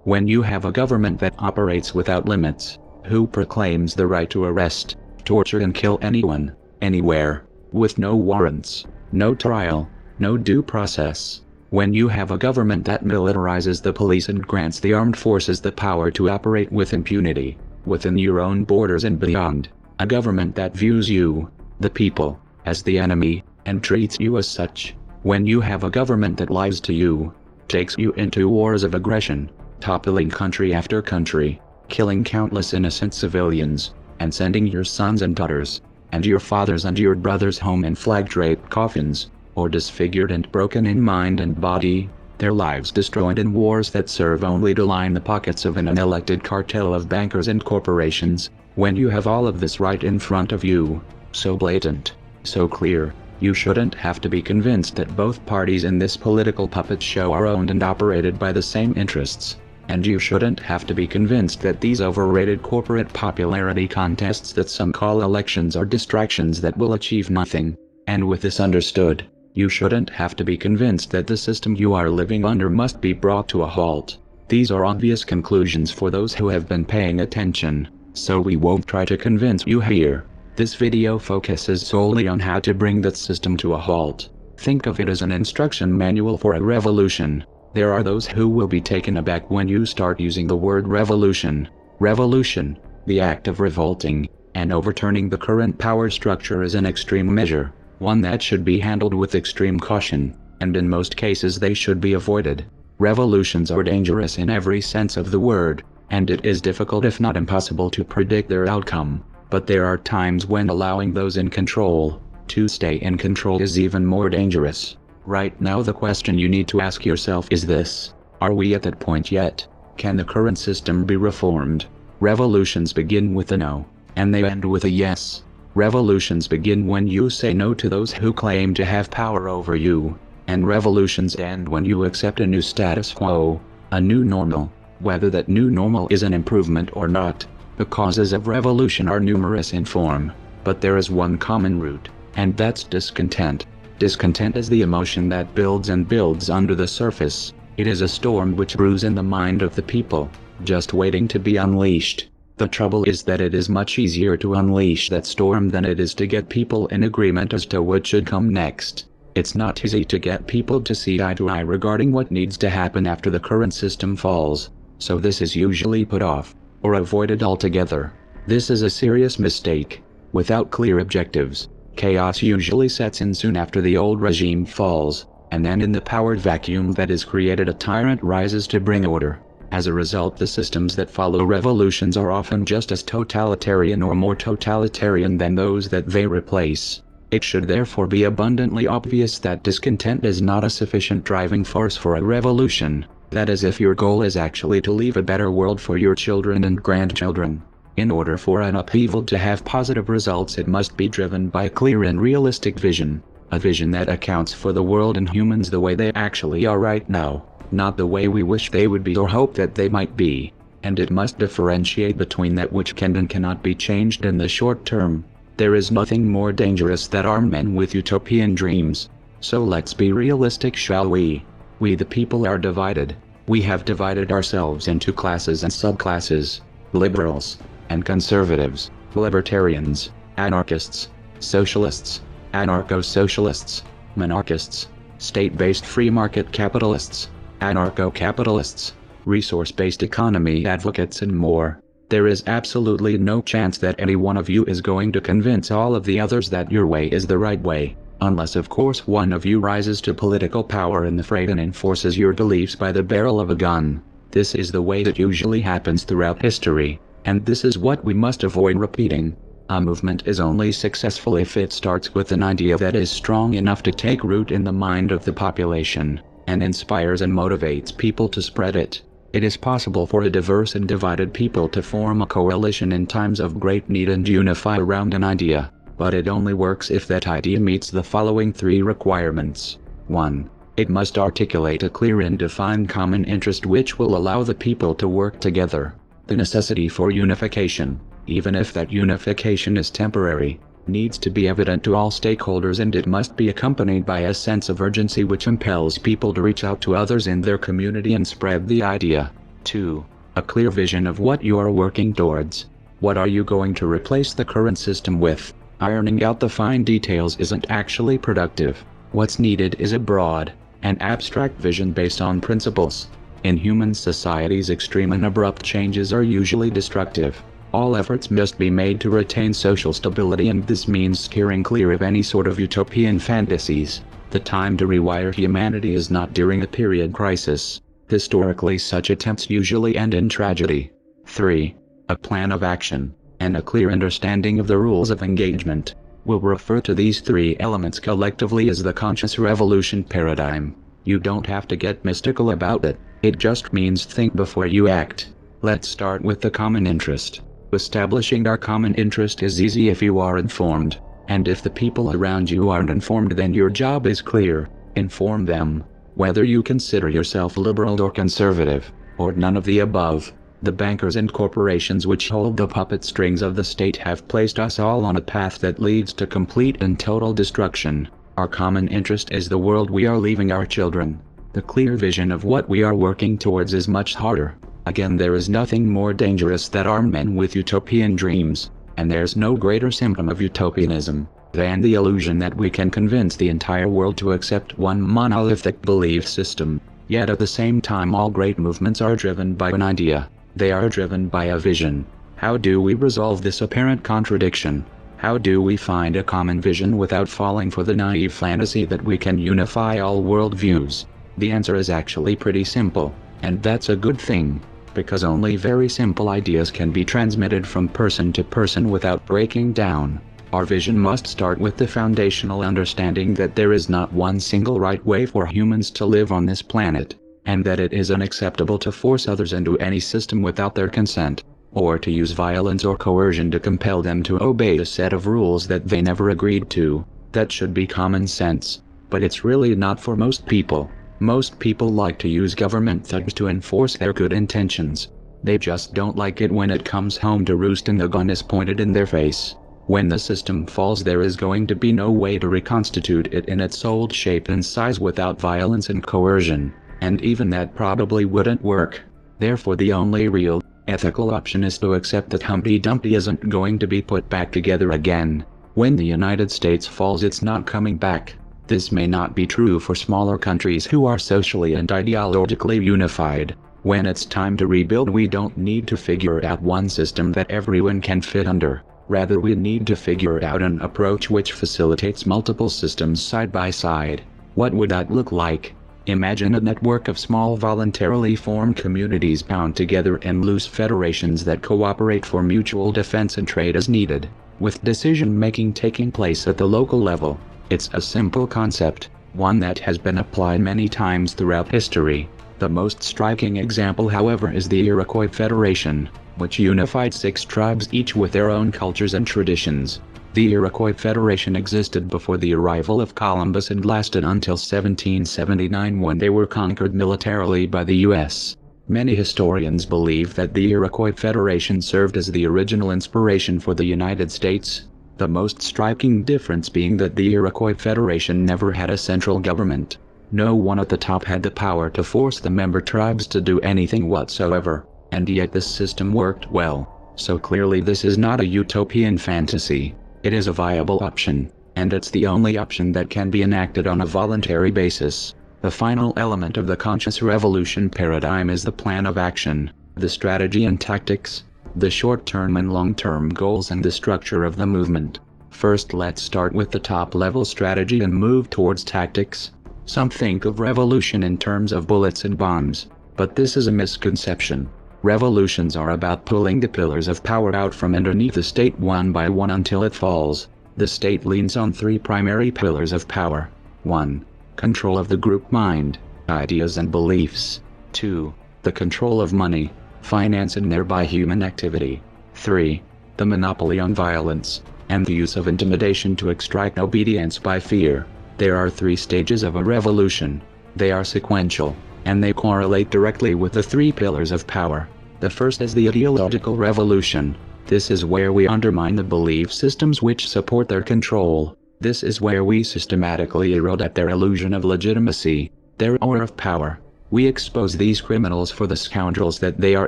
When you have a government that operates without limits, who proclaims the right to arrest, torture and kill anyone, anywhere, with no warrants, no trial, no due process. When you have a government that militarizes the police and grants the armed forces the power to operate with impunity, within your own borders and beyond. A government that views you, the people, as the enemy, and treats you as such. When you have a government that lies to you, takes you into wars of aggression, toppling country after country, killing countless innocent civilians, and sending your sons and daughters, and your fathers and your brothers home in flag-draped coffins, or disfigured and broken in mind and body, their lives destroyed in wars that serve only to line the pockets of an unelected cartel of bankers and corporations. When you have all of this right in front of you, so blatant, so clear, you shouldn't have to be convinced that both parties in this political puppet show are owned and operated by the same interests. And you shouldn't have to be convinced that these overrated corporate popularity contests that some call elections are distractions that will achieve nothing. And with this understood, you shouldn't have to be convinced that the system you are living under must be brought to a halt. These are obvious conclusions for those who have been paying attention, so we won't try to convince you here. This video focuses solely on how to bring that system to a halt. Think of it as an instruction manual for a revolution. There are those who will be taken aback when you start using the word revolution. Revolution, the act of revolting, and overturning the current power structure is an extreme measure, one that should be handled with extreme caution, and in most cases they should be avoided. Revolutions are dangerous in every sense of the word, and it is difficult if not impossible to predict their outcome, but there are times when allowing those in control to stay in control is even more dangerous. Right now the question you need to ask yourself is this: are we at that point yet? Can the current system be reformed? Revolutions begin with a no, and they end with a yes. Revolutions begin when you say no to those who claim to have power over you, and revolutions end when you accept a new status quo, a new normal, whether that new normal is an improvement or not. The causes of revolution are numerous in form, but there is one common root, and that's discontent. Discontent is the emotion that builds and builds under the surface. It is a storm which brews in the mind of the people, just waiting to be unleashed. The trouble is that it is much easier to unleash that storm than it is to get people in agreement as to what should come next. It's not easy to get people to see eye to eye regarding what needs to happen after the current system falls, so this is usually put off, or avoided altogether. This is a serious mistake. Without clear objectives, chaos usually sets in soon after the old regime falls, and then in the powered vacuum that is created a tyrant rises to bring order. As a result, the systems that follow revolutions are often just as totalitarian or more totalitarian than those that they replace. It should therefore be abundantly obvious that discontent is not a sufficient driving force for a revolution. That is, if your goal is actually to leave a better world for your children and grandchildren. In order for an upheaval to have positive results, it must be driven by a clear and realistic vision. A vision that accounts for the world and humans the way they actually are right now, not the way we wish they would be or hope that they might be. And it must differentiate between that which can and cannot be changed in the short term. There is nothing more dangerous than armed men with utopian dreams. So let's be realistic, shall we? We the people are divided. We have divided ourselves into classes and subclasses. Liberals and conservatives, libertarians, anarchists, socialists, anarcho-socialists, monarchists, state-based free market capitalists, anarcho-capitalists, resource-based economy advocates and more. There is absolutely no chance that any one of you is going to convince all of the others that your way is the right way, unless of course one of you rises to political power in the fray and enforces your beliefs by the barrel of a gun. This is the way that usually happens throughout history, and this is what we must avoid repeating. A movement is only successful if it starts with an idea that is strong enough to take root in the mind of the population, and inspires and motivates people to spread it. It is possible for a diverse and divided people to form a coalition in times of great need and unify around an idea, but it only works if that idea meets the following three requirements. 1. It must articulate a clear and defined common interest which will allow the people to work together. The necessity for unification, even if that unification is temporary, needs to be evident to all stakeholders, and it must be accompanied by a sense of urgency which impels people to reach out to others in their community and spread the idea. 2. A clear vision of what you are working towards. What are you going to replace the current system with? Ironing out the fine details isn't actually productive. What's needed is a broad and abstract vision based on principles. In human societies, extreme and abrupt changes are usually destructive. All efforts must be made to retain social stability, and this means steering clear of any sort of utopian fantasies. The time to rewire humanity is not during a period crisis. Historically, such attempts usually end in tragedy. 3. A plan of action and a clear understanding of the rules of engagement. We'll refer to these three elements collectively as the conscious revolution paradigm. You don't have to get mystical about it. It just means think before you act. Let's start with the common interest. Establishing our common interest is easy if you are informed. And if the people around you aren't informed, then your job is clear. Inform them. Whether you consider yourself liberal or conservative, or none of the above, the bankers and corporations which hold the puppet strings of the state have placed us all on a path that leads to complete and total destruction. Our common interest is the world we are leaving our children. The clear vision of what we are working towards is much harder. Again, there is nothing more dangerous than armed men with utopian dreams, and there's no greater symptom of utopianism than the illusion that we can convince the entire world to accept one monolithic belief system. Yet at the same time, all great movements are driven by an idea. They are driven by a vision. How do we resolve this apparent contradiction? How do we find a common vision without falling for the naive fantasy that we can unify all worldviews? The answer is actually pretty simple, and that's a good thing, because only very simple ideas can be transmitted from person to person without breaking down. Our vision must start with the foundational understanding that there is not one single right way for humans to live on this planet, and that it is unacceptable to force others into any system without their consent, or to use violence or coercion to compel them to obey a set of rules that they never agreed to. That should be common sense, but it's really not for most people. Most people like to use government thugs to enforce their good intentions. They just don't like it when it comes home to roost and the gun is pointed in their face. When the system falls, there is going to be no way to reconstitute it in its old shape and size without violence and coercion. And even that probably wouldn't work. Therefore, the only real, ethical option is to accept that Humpty Dumpty isn't going to be put back together again. When the United States falls, it's not coming back. This may not be true for smaller countries who are socially and ideologically unified. When it's time to rebuild, we don't need to figure out one system that everyone can fit under. Rather, we need to figure out an approach which facilitates multiple systems side by side. What would that look like? Imagine a network of small voluntarily formed communities bound together in loose federations that cooperate for mutual defense and trade as needed, with decision-making taking place at the local level. It's a simple concept, one that has been applied many times throughout history. The most striking example, however, is the Iroquois Federation, which unified 6 tribes, each with their own cultures and traditions. The Iroquois Federation existed before the arrival of Columbus and lasted until 1779, when they were conquered militarily by the U.S. Many historians believe that the Iroquois Federation served as the original inspiration for the United States. The most striking difference being that the Iroquois Federation never had a central government. No one at the top had the power to force the member tribes to do anything whatsoever, and yet this system worked well. So clearly this is not a utopian fantasy. It is a viable option, and it's the only option that can be enacted on a voluntary basis. The final element of the conscious revolution paradigm is the plan of action, the strategy and tactics, the short-term and long-term goals, and the structure of the movement. First, let's start with the top-level strategy and move towards tactics. Some think of revolution in terms of bullets and bombs, but this is a misconception. Revolutions are about pulling the pillars of power out from underneath the state one by one until it falls. The state leans on 3 primary pillars of power. 1. Control of the group mind, ideas and beliefs. 2. The control of money, finance and thereby human activity. 3. The monopoly on violence, and the use of intimidation to extract obedience by fear. There are 3 stages of a revolution. They are sequential, and they correlate directly with the 3 pillars of power. The first is the ideological revolution. This is where we undermine the belief systems which support their control. This is where we systematically erode at their illusion of legitimacy, their aura of power. We expose these criminals for the scoundrels that they are,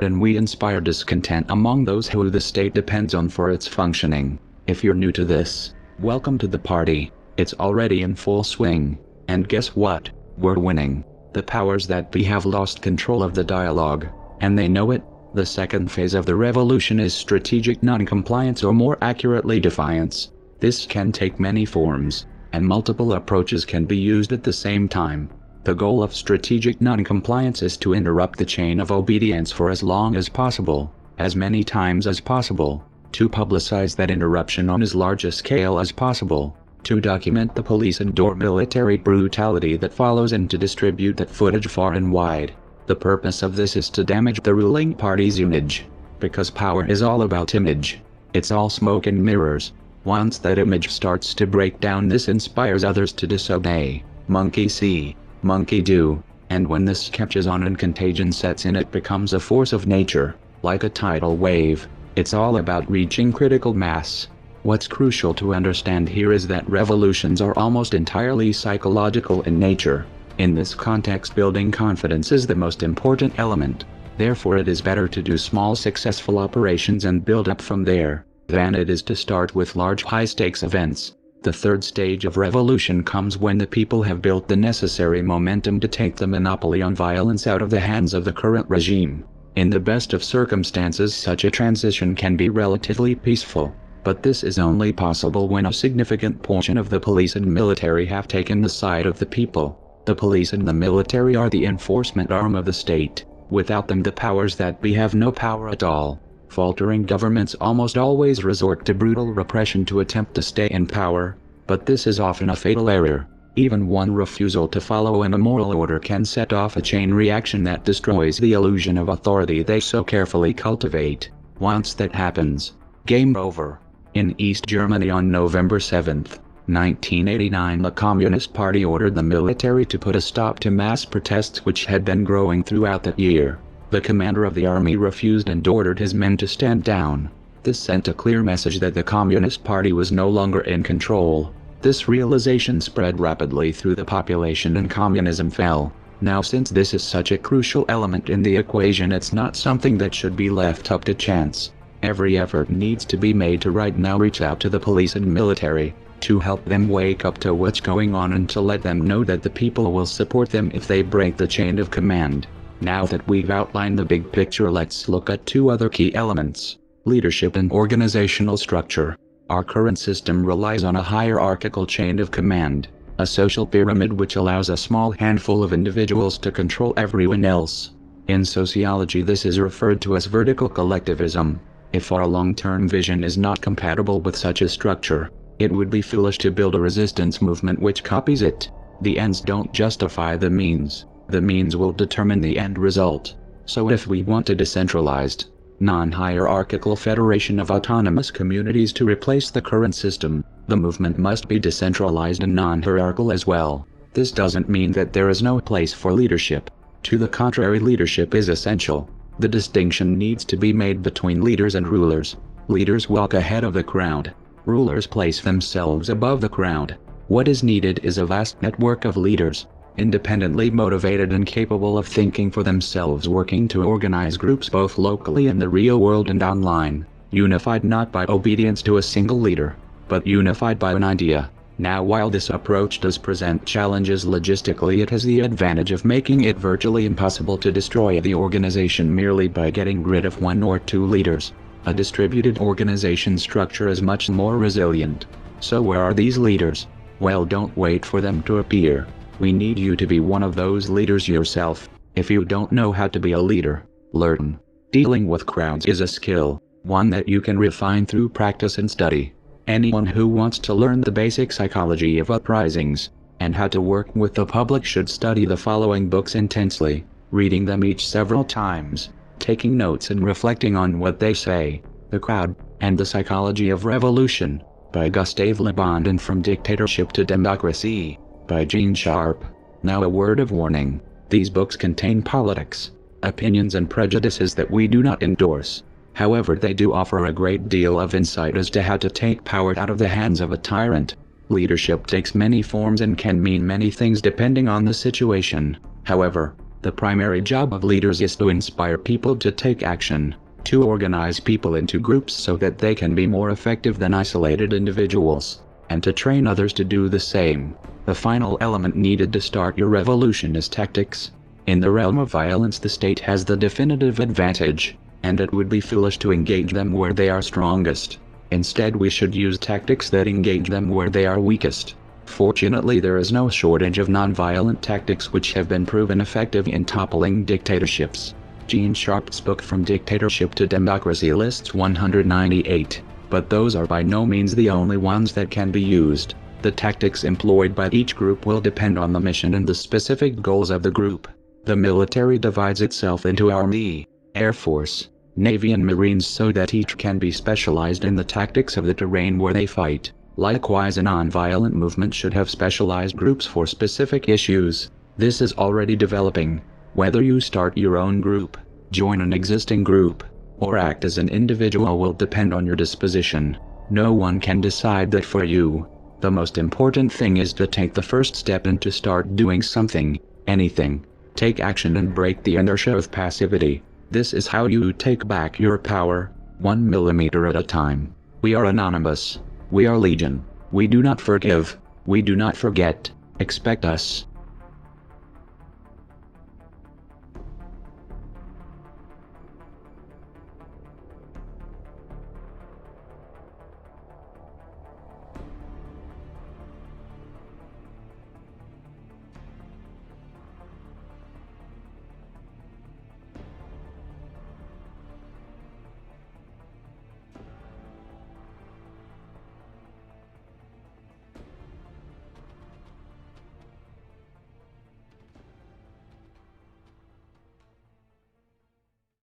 and we inspire discontent among those who the state depends on for its functioning. If you're new to this, welcome to the party. It's already in full swing. And guess what? We're winning. The powers that be have lost control of the dialogue, and they know it. The second phase of the revolution is strategic non-compliance, or more accurately defiance. This can take many forms, and multiple approaches can be used at the same time. The goal of strategic non-compliance is to interrupt the chain of obedience for as long as possible, as many times as possible, to publicize that interruption on as large a scale as possible, to document the police and/or military brutality that follows, and to distribute that footage far and wide. The purpose of this is to damage the ruling party's image, because power is all about image. It's all smoke and mirrors. Once that image starts to break down, this inspires others to disobey. Monkey see, monkey do, and when this catches on and contagion sets in, it becomes a force of nature, like a tidal wave. It's all about reaching critical mass. What's crucial to understand here is that revolutions are almost entirely psychological in nature. In this context, building confidence is the most important element. Therefore, it is better to do small successful operations and build up from there, than it is to start with large high-stakes events. The third stage of revolution comes when the people have built the necessary momentum to take the monopoly on violence out of the hands of the current regime. In the best of circumstances, such a transition can be relatively peaceful, but this is only possible when a significant portion of the police and military have taken the side of the people. The police and the military are the enforcement arm of the state. Without them, the powers that be have no power at all. Faltering governments almost always resort to brutal repression to attempt to stay in power, but this is often a fatal error. Even one refusal to follow an immoral order can set off a chain reaction that destroys the illusion of authority they so carefully cultivate. Once that happens, game over. In East Germany on November 7, 1989, the Communist Party ordered the military to put a stop to mass protests which had been growing throughout that year. The commander of the army refused and ordered his men to stand down. This sent a clear message that the Communist Party was no longer in control. This realization spread rapidly through the population and communism fell. Now, since this is such a crucial element in the equation, it's not something that should be left up to chance. Every effort needs to be made to right now reach out to the police and military, to help them wake up to what's going on and to let them know that the people will support them if they break the chain of command. Now that we've outlined the big picture, let's look at 2 other key elements: leadership and organizational structure. Our current system relies on a hierarchical chain of command, a social pyramid which allows a small handful of individuals to control everyone else. In sociology, this is referred to as vertical collectivism. If our long-term vision is not compatible with such a structure, it would be foolish to build a resistance movement which copies it. The ends don't justify the means. The means will determine the end result. So if we want a decentralized, non-hierarchical federation of autonomous communities to replace the current system, the movement must be decentralized and non-hierarchical as well. This doesn't mean that there is no place for leadership. To the contrary, leadership is essential. The distinction needs to be made between leaders and rulers. Leaders walk ahead of the crowd. Rulers place themselves above the crowd. What is needed is a vast network of leaders, independently motivated and capable of thinking for themselves, working to organize groups both locally in the real world and online, unified not by obedience to a single leader, but unified by an idea. Now, while this approach does present challenges logistically, it has the advantage of making it virtually impossible to destroy the organization merely by getting rid of 1 or 2 leaders. A distributed organization structure is much more resilient. So where are these leaders? Well, don't wait for them to appear. We need you to be one of those leaders yourself. If you don't know how to be a leader, learn. Dealing with crowds is a skill, one that you can refine through practice and study. Anyone who wants to learn the basic psychology of uprisings, and how to work with the public should study the following books intensely, reading them each several times, taking notes and reflecting on what they say. The Crowd, and the Psychology of Revolution, by Gustave Le Bon, and From Dictatorship to Democracy, by Gene Sharp. Now a word of warning. These books contain politics, opinions and prejudices that we do not endorse. However, they do offer a great deal of insight as to how to take power out of the hands of a tyrant. Leadership takes many forms and can mean many things depending on the situation. However, the primary job of leaders is to inspire people to take action, to organize people into groups so that they can be more effective than isolated individuals, and to train others to do the same. The final element needed to start your revolution is tactics. In the realm of violence, the state has the definitive advantage, and it would be foolish to engage them where they are strongest. Instead, we should use tactics that engage them where they are weakest. Fortunately, there is no shortage of non-violent tactics which have been proven effective in toppling dictatorships. Gene Sharp's book From Dictatorship to Democracy lists 198, but those are by no means the only ones that can be used. The tactics employed by each group will depend on the mission and the specific goals of the group. The military divides itself into Army, Air Force, Navy and Marines so that each can be specialized in the tactics of the terrain where they fight. Likewise, a non-violent movement should have specialized groups for specific issues. This is already developing. Whether you start your own group, join an existing group, or act as an individual will depend on your disposition. No one can decide that for you. The most important thing is to take the first step and to start doing something, anything. Take action and break the inertia of passivity. This is how you take back your power, 1 millimeter at a time. We are anonymous. We are legion. We do not forgive. We do not forget. Expect us.